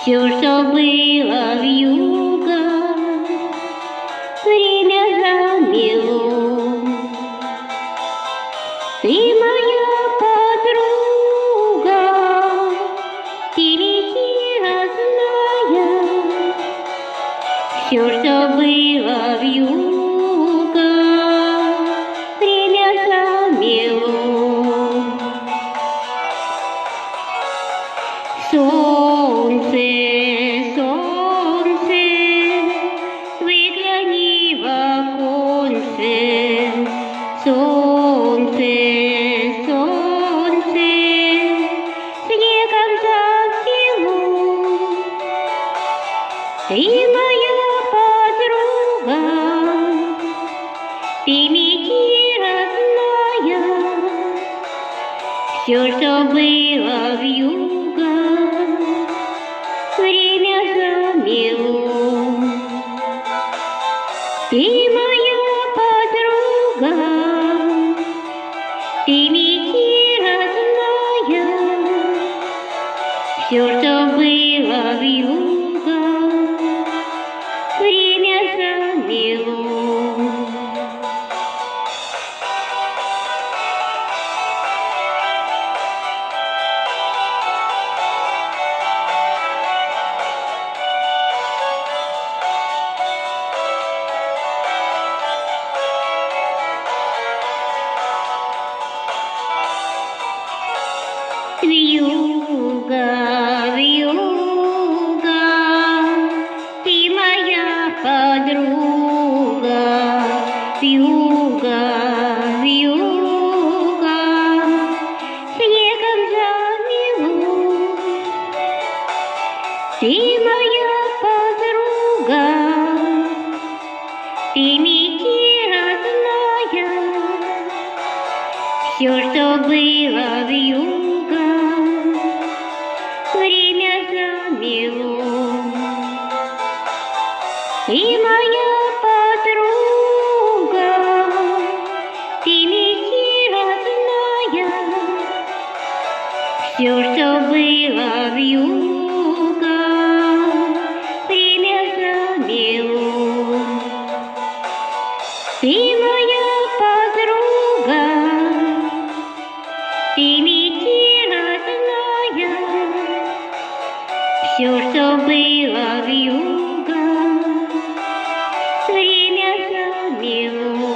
Все, что было в юго, время замело. Ты моя подруга, ты ведь родная. Все, что было в юго, время замело. Солнце, солнце, выгляни в оконце. Солнце, солнце, снегом замело. Ты моя подруга, ты ведь родная. Все, что было в юго, время замело. Ты моя подруга, ты ведь родная. Все, что было в юго, время замело. Вьюга, вьюга, ты моя подруга. Вьюга, вьюга, снегом замело. Ты моя подруга, ты ведь родная. Все, что было в юго, время замело. Ты моя подруга, ты ведь родная. Все, что было в юго, время замело. Ты моя подруга, ты ведь родная. Все, что было в юго, время замело.